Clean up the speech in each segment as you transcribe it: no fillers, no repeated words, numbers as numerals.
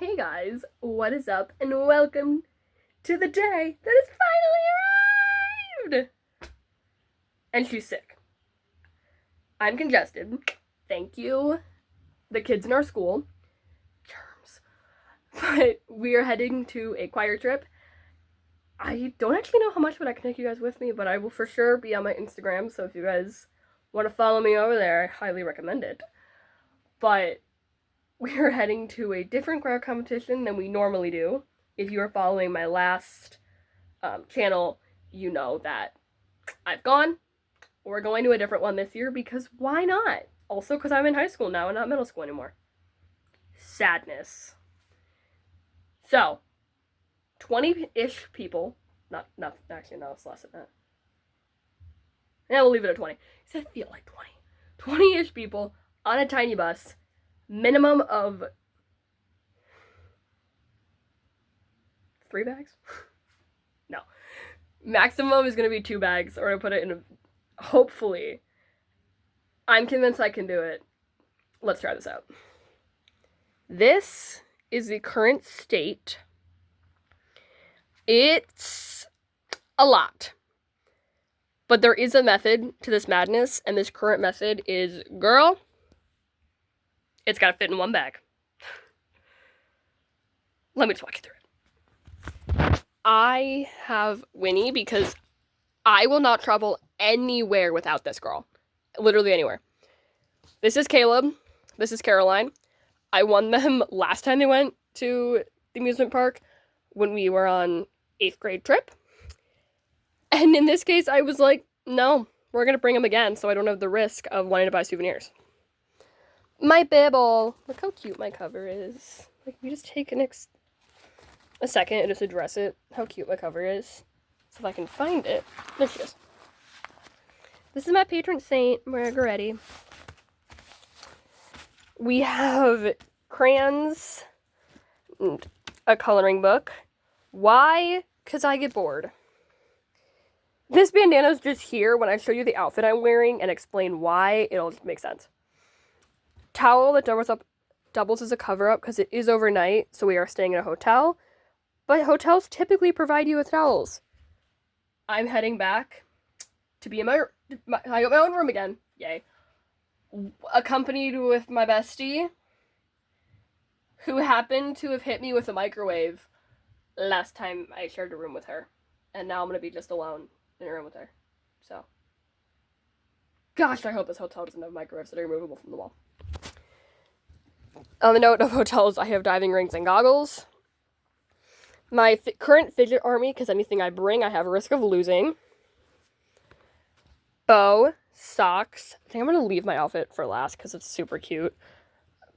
Hey guys, what is up, and welcome to the day that has finally arrived! And she's sick. I'm congested. Thank you, the kids in our school. Germs. But we are heading to a choir trip. I don't actually know how much, but I can take you guys with me, but I will for sure be on my Instagram, so if you guys want to follow me over there, I highly recommend it. But we are heading to a different choir competition than we normally do. If you are following my last channel, you know that I've gone. We're going to a different one this year because why not? Also because I'm in high school now and not middle school anymore. Sadness. So, 20-ish people, not actually, no, it's less than that. Yeah, we'll leave it at 20. I feel like 20. 20-ish people on a tiny bus. Minimum of 3 bags? No. Maximum is going to be 2 bags, or I put it in a... Hopefully. I'm convinced I can do it. Let's try this out. This is the current state. It's a lot. But there is a method to this madness, and this current method is, girl, it's gotta fit in 1 bag. Let me just walk you through it. I have Winnie because I will not travel anywhere without this girl. Literally anywhere. This is Caleb. This is Caroline. I won them last time they went to the amusement park when we were on 8th grade trip. And in this case, I was like, no, we're gonna bring them again so I don't have the risk of wanting to buy souvenirs. My Bibble. Look how cute my cover is. Like, we just take a second and just address it. How cute my cover is. So if I can find it. There she is. This is my patron saint, Margaretti. We have crayons and a coloring book. Why? Because I get bored. This bandana's just here. When I show you the outfit I'm wearing and explain why, it'll make sense. Towel that doubles as a cover-up because it is overnight, so we are staying in a hotel. But hotels typically provide you with towels. I'm heading back to be in I got my own room again. Yay. Accompanied with my bestie, who happened to have hit me with a microwave last time I shared a room with her. And now I'm going to be just alone in a room with her. So. Gosh, I hope this hotel doesn't have microwaves that are removable from the wall. On the note of hotels, I have diving rings and goggles. My current fidget army, because anything I bring, I have a risk of losing. Bow, socks. I think I'm going to leave my outfit for last because it's super cute.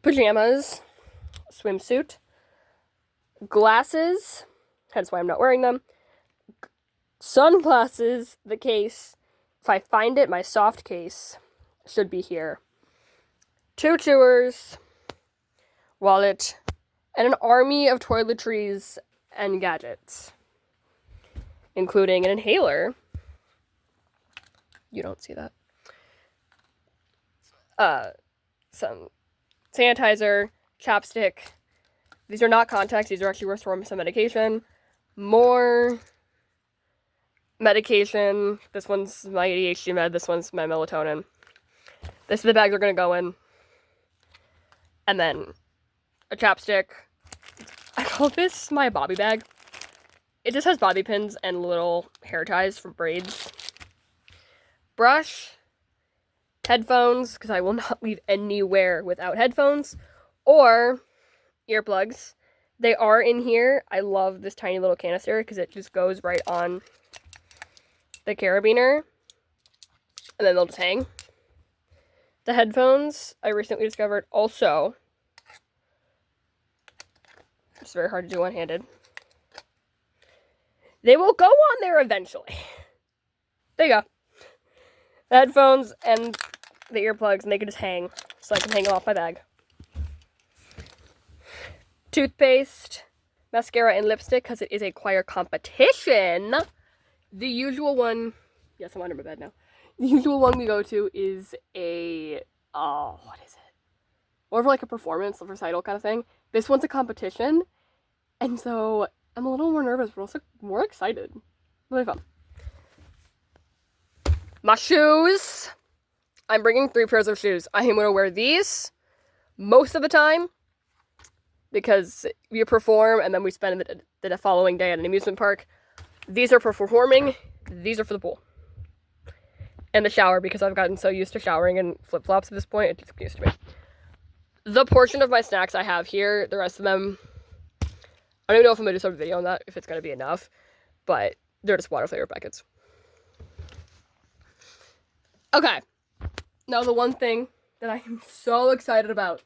Pajamas, swimsuit, glasses, hence why I'm not wearing them. Sunglasses, the case. If I find it, my soft case should be here. 2 chewers, wallet, and an army of toiletries and gadgets, including an inhaler. You don't see that. Some sanitizer, chapstick. These are not contacts. These are actually worth from some medication. More medication. This one's my ADHD med. This one's my melatonin. This is the bag they're going to go in. And then a chapstick. I call this my bobby bag. It just has bobby pins and little hair ties for braids. Brush. Headphones, because I will not leave anywhere without headphones. Or earplugs. They are in here. I love this tiny little canister because it just goes right on the carabiner. And then they'll just hang. The headphones I recently discovered also. It's very hard to do one-handed. They will go on there eventually. There you go. The headphones and the earplugs, and they can just hang. So I can hang them off my bag. Toothpaste, mascara, and lipstick, because it is a choir competition. The usual one... Yes, I'm under my bed now. The usual one we go to is a... what is it? More of like a performance, a recital kind of thing. this one's a competition, and so I'm a little more nervous, but also more excited. Really fun. My shoes. I'm bringing 3 pairs of shoes. I am going to wear these most of the time because we perform and then we spend the following day at an amusement park. These are for performing. These are for the pool. And the shower, because I've gotten so used to showering in flip-flops at this point, it's used to me. The portion of my snacks I have here, the rest of them, I don't even know if I'm going to do some video on that, if it's going to be enough, but they're just water flavor packets. Okay. Now the one thing that I am so excited about.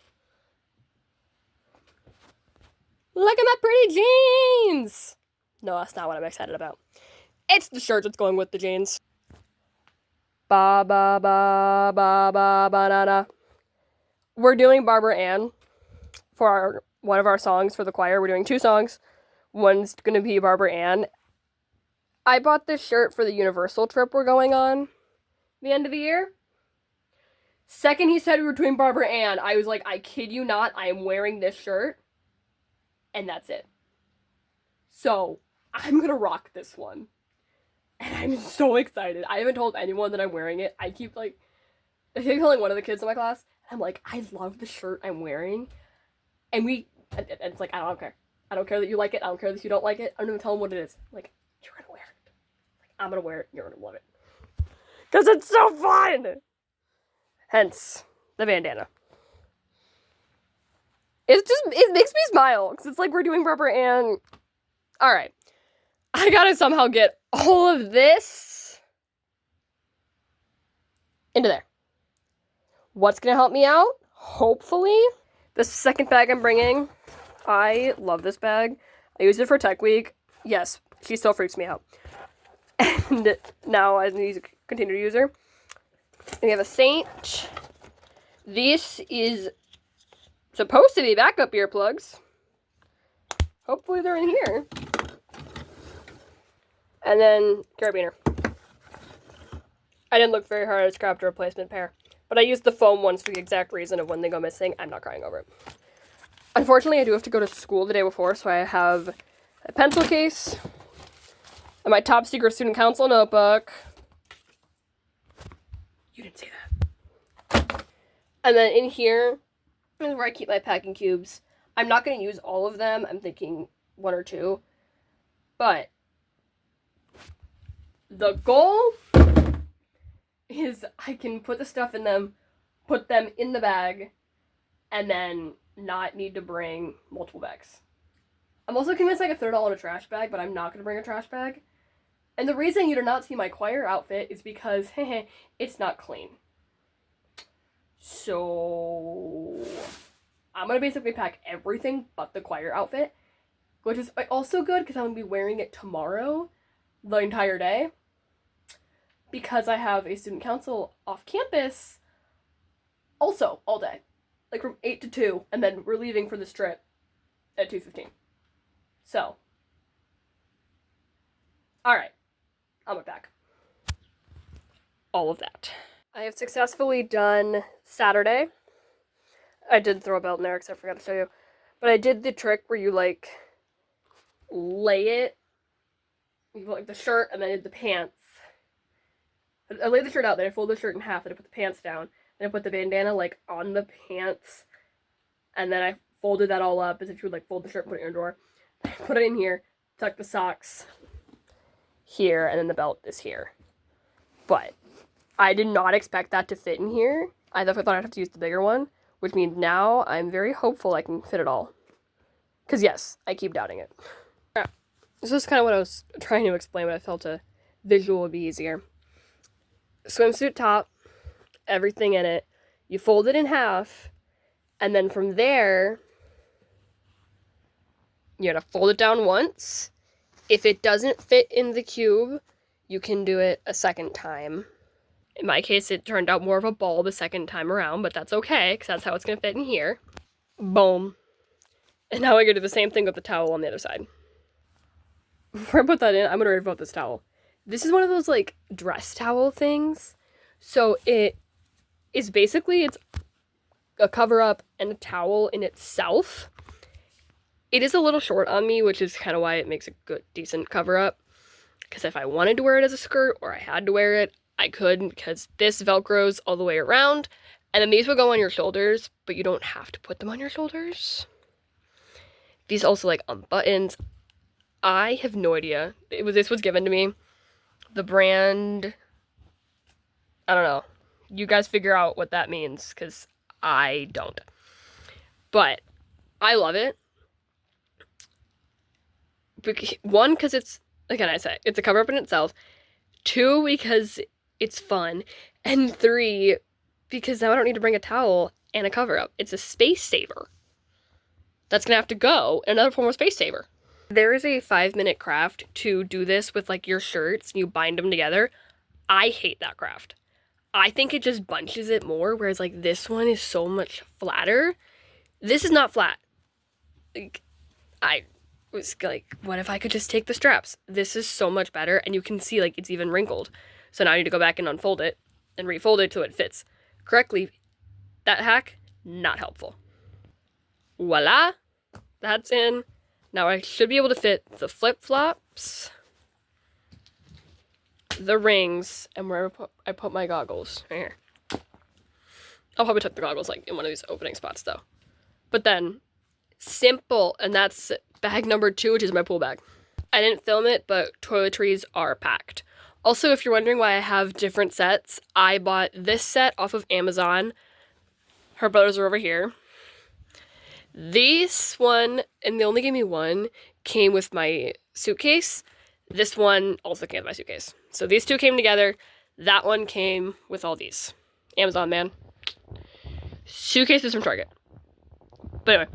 Look at my pretty jeans! No, that's not what I'm excited about. It's the shirt that's going with the jeans. Ba ba ba ba ba banana. We're doing Barbara Ann for one of our songs for the choir. We're doing 2 songs. One's gonna be Barbara Ann. I bought this shirt for the Universal trip we're going on the end of the year. Second he said we were doing Barbara Ann, I was like, I kid you not, I am wearing this shirt. And that's it. So, I'm gonna rock this one. And I'm so excited. I haven't told anyone that I'm wearing it. I keep telling one of the kids in my class, I'm like, I love the shirt I'm wearing. And it's like, I don't care. I don't care that you like it. I don't care that you don't like it. I'm gonna tell them what it is. Like, you're gonna wear it. Like, I'm gonna wear it. You're gonna love it. Because it's so fun! Hence, the bandana. It makes me smile. Because it's like we're doing Barbara Ann. Alright. I gotta somehow get all of this into there. What's gonna help me out? Hopefully. The second bag I'm bringing. I love this bag. I used it for Tech Week. Yes, she still freaks me out. And now I need to continue to use her. We have a Saint. This is supposed to be backup earplugs. Hopefully they're in here. And then carabiner. I didn't look very hard. I just grabbed a replacement pair. But I used the foam ones for the exact reason of when they go missing. I'm not crying over it. Unfortunately, I do have to go to school the day before, so I have a pencil case and my top secret student council notebook. You didn't see that. And then in here is where I keep my packing cubes. I'm not going to use all of them. I'm thinking 1 or 2. But the goal is I can put the stuff in them, put them in the bag, and then not need to bring multiple bags. I'm also convinced I could throw it all in a trash bag, but I'm not going to bring a trash bag. And the reason you do not see my choir outfit is because, it's not clean. So, I'm going to basically pack everything but the choir outfit, which is also good because I'm going to be wearing it tomorrow, the entire day, because I have a student council off campus also all day. Like from 8 to 2, and then we're leaving for this trip at 2:15. So, alright, I'm back. All of that. I have successfully done Saturday. I did throw a belt in there because I forgot to show you. But I did the trick where you, like, lay it, you put, like, the shirt, and then I did the pants. I laid the shirt out, then I folded the shirt in half, then I put the pants down, then I put the bandana, like, on the pants, and then I folded that all up as if you would, like, fold the shirt and put it in your drawer. Put it in here, tuck the socks here, and then the belt is here. But I did not expect that to fit in here. I thought I'd have to use the bigger one, which means now I'm very hopeful I can fit it all. Because yes, I keep doubting it. Alright, this is kind of what I was trying to explain, but I felt a visual would be easier. Swimsuit top, everything in it. You fold it in half, and then from there, you're gonna fold it down once. If it doesn't fit in the cube, you can do it a second time. In my case, it turned out more of a ball the second time around, but that's okay, because that's how it's gonna fit in here. Boom. And now I'm gonna do the same thing with the towel on the other side. Before I put that in, I'm gonna rave about this towel. This is one of those, like, dress towel things. So it is basically, it's a cover-up and a towel in itself. It is a little short on me, which is kind of why it makes a good, decent cover up. Because if I wanted to wear it as a skirt or I had to wear it, I could, because this Velcros all the way around. And then these will go on your shoulders, but you don't have to put them on your shoulders. These also like unbuttons. I have no idea. This was given to me. The brand, I don't know. You guys figure out what that means, because I don't. But I love it. One, because it's, again, I say, it's a cover up in itself. 2, because it's fun. And 3, because now I don't need to bring a towel and a cover up. It's a space saver. That's gonna have to go in another form of space saver. There is a 5-minute craft to do this with like your shirts and you bind them together. I hate that craft. I think it just bunches it more, whereas like this one is so much flatter. This is not flat. Like, I was like, what if I could just take the straps? This is so much better, and you can see like it's even wrinkled. So now I need to go back and unfold it and refold it so it fits correctly. That hack, not helpful. Voila, that's in. Now I should be able to fit the flip-flops, the rings, and where I put my goggles, right here. I'll probably tuck the goggles like in one of these opening spots though. But then, simple, and that's bag number 2, which is my pool bag. I didn't film it, but toiletries are packed. Also, if you're wondering why I have different sets, I bought this set off of Amazon. Her brothers are over here. This one, and they only gave me one, came with my suitcase. This one also came with my suitcase. So these 2 came together. That one came with all these. Amazon, man. Suitcases from Target. But anyway,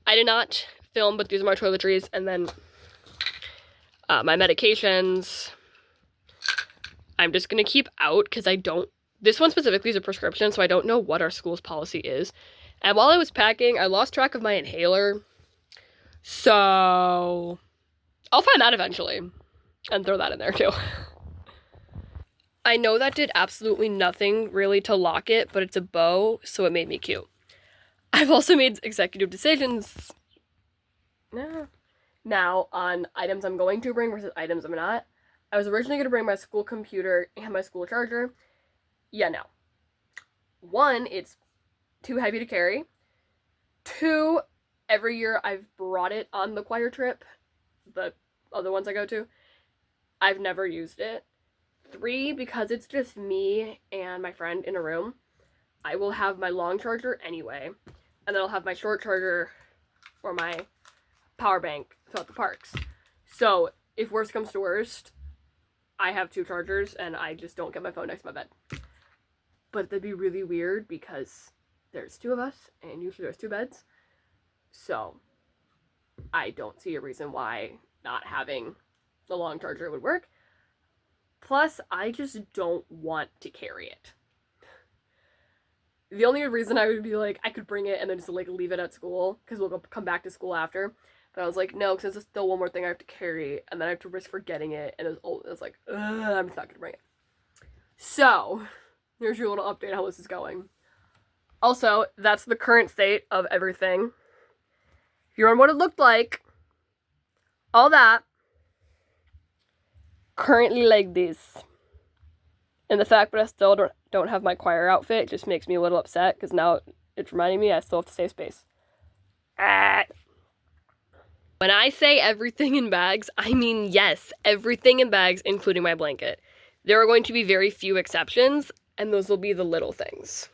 I did not film, but these are my toiletries, and then my medications. I'm just going to keep out because I don't, this one specifically is a prescription, so I don't know what our school's policy is. And while I was packing, I lost track of my inhaler. So I'll find that eventually and throw that in there too. I know that did absolutely nothing really to lock it, but it's a bow, so it made me cute. I've also made executive decisions now on items I'm going to bring versus items I'm not. I was originally going to bring my school computer and my school charger. Yeah, no. 1, it's too heavy to carry. 2, every year I've brought it on the choir trip, the other ones I go to. I've never used it. 3, because it's just me and my friend in a room, I will have my long charger anyway, and then I'll have my short charger or my power bank throughout the parks. So if worst comes to worst, I have 2 chargers and I just don't get my phone next to my bed. But that'd be really weird because there's 2 of us, and usually there's 2 beds. So I don't see a reason why not having the long charger would work. Plus, I just don't want to carry it. The only reason I would be like, I could bring it and then just like leave it at school, because we'll come back to school after. But I was like, no, because it's still one more thing I have to carry, and then I have to risk forgetting it, and it's like, I'm just not going to bring it. So, here's your little update on how this is going. Also, that's the current state of everything. If you remember what it looked like, all that, currently like this. And the fact that I still don't have my choir outfit just makes me a little upset, because now it's reminding me I still have to save space. When I say everything in bags, I mean yes, everything in bags, including my blanket. There are going to be very few exceptions, and those will be the little things.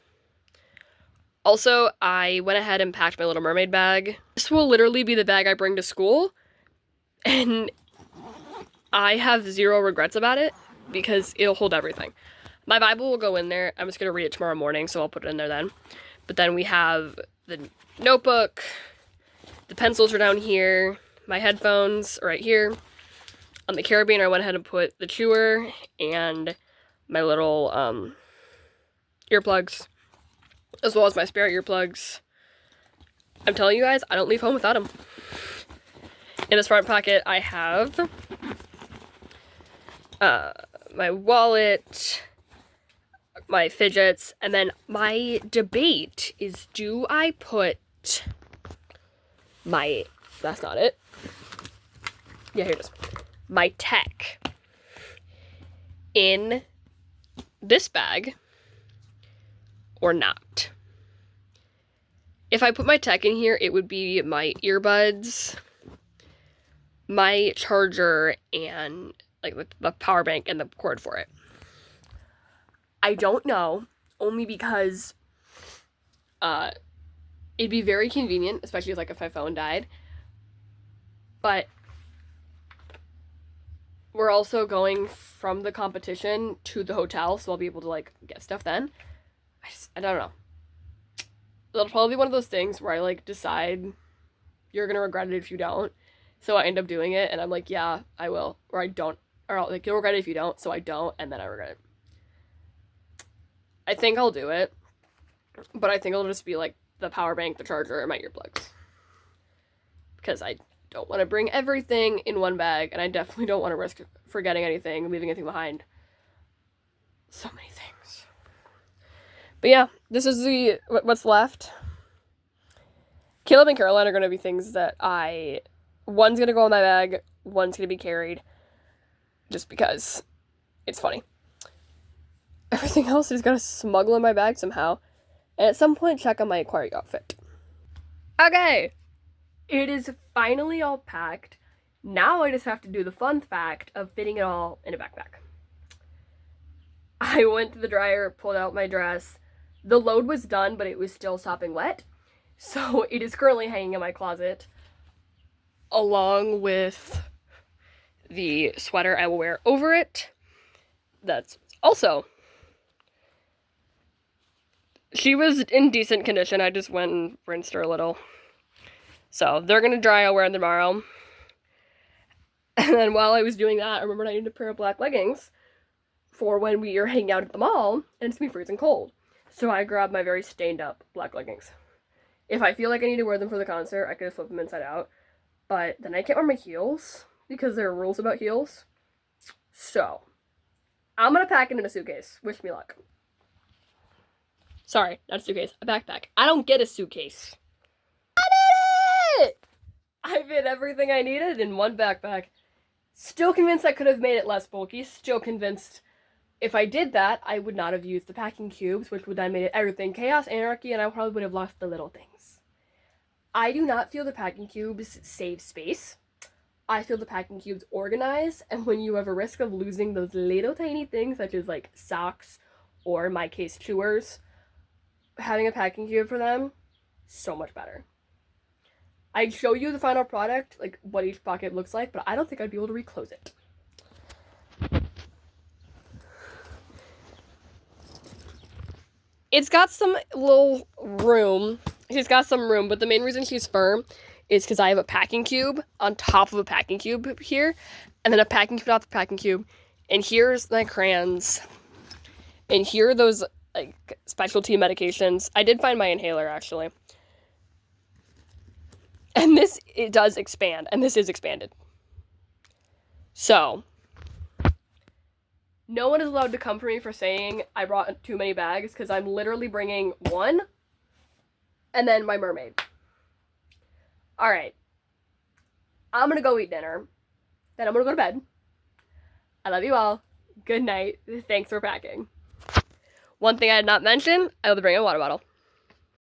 Also, I went ahead and packed my Little Mermaid bag. This will literally be the bag I bring to school, and I have 0 regrets about it, because it'll hold everything. My Bible will go in there. I'm just going to read it tomorrow morning, so I'll put it in there then. But then we have the notebook, the pencils are down here, my headphones are right here. On the carabiner, I went ahead and put the chewer and my little earplugs, as well as my spare earplugs. I'm telling you guys, I don't leave home without them. In this front pocket, I have my wallet, my fidgets, and then my debate is, do I put my that's not it. Yeah, here it is. My tech in this bag or not. If I put my tech in here, it would be my earbuds, my charger, and like the power bank and the cord for it. I don't know, only because it'd be very convenient, especially like if my phone died. But we're also going from the competition to the hotel, so I'll be able to like get stuff then. I don't know. It'll probably be one of those things where I like decide you're gonna regret it if you don't. So I end up doing it, and I'm like, yeah, I will, or I don't, or I'll, like, you'll regret it if you don't. So I don't, and then I regret it. I think I'll do it, but I think it'll just be like the power bank, the charger, and my earplugs, because I don't want to bring everything in one bag, and I definitely don't want to risk forgetting anything, leaving anything behind. So many things. But yeah, this is what's left. Caleb and Caroline are going to be things that one's going to go in my bag, one's going to be carried, just because it's funny. Everything else I just got to smuggle in my bag somehow, and at some point check on my aquarium outfit. Okay, it is finally all packed. Now I just have to do the fun fact of fitting it all in a backpack. I went to the dryer, pulled out my dress. The load was done, but it was still sopping wet. So it is currently hanging in my closet, along with the sweater I will wear over it. That's also... She was in decent condition. I just went and rinsed her a little. So they're going to dry. I'll wear them tomorrow. And then while I was doing that, I remembered I needed a pair of black leggings for when we are hanging out at the mall and it's going to be freezing cold. So I grabbed my very stained up black leggings. If I feel like I need to wear them for the concert, I could just flip them inside out. But then I can't wear my heels because there are rules about heels. So I'm going to pack it in a suitcase. Wish me luck. Sorry, not a suitcase, a backpack. I don't get a suitcase. I did it! I fit everything I needed in one backpack. Still convinced I could have made it less bulky. Still convinced if I did that, I would not have used the packing cubes, which would then made it everything chaos, anarchy, and I probably would have left the little things. I do not feel the packing cubes save space. I feel the packing cubes organize, and when you have a risk of losing those little tiny things, such as like socks, or in my case, chewers, having a packing cube for them, so much better. I'd show you the final product, like what each pocket looks like, but I don't think I'd be able to reclose it. It's got some little room. She's got some room, but the main reason she's firm is because I have a packing cube on top of a packing cube here, and then a packing cube off the packing cube, and here's my crayons, and here are those like specialty medications. I did find my inhaler actually. And this, it does expand, and this is expanded. So, no one is allowed to come for me for saying I brought too many bags, because I'm literally bringing one, and then my mermaid. Alright. I'm gonna go eat dinner. Then I'm gonna go to bed. I love you all. Good night. Thanks for packing. One thing I did not mention, I will bring a water bottle.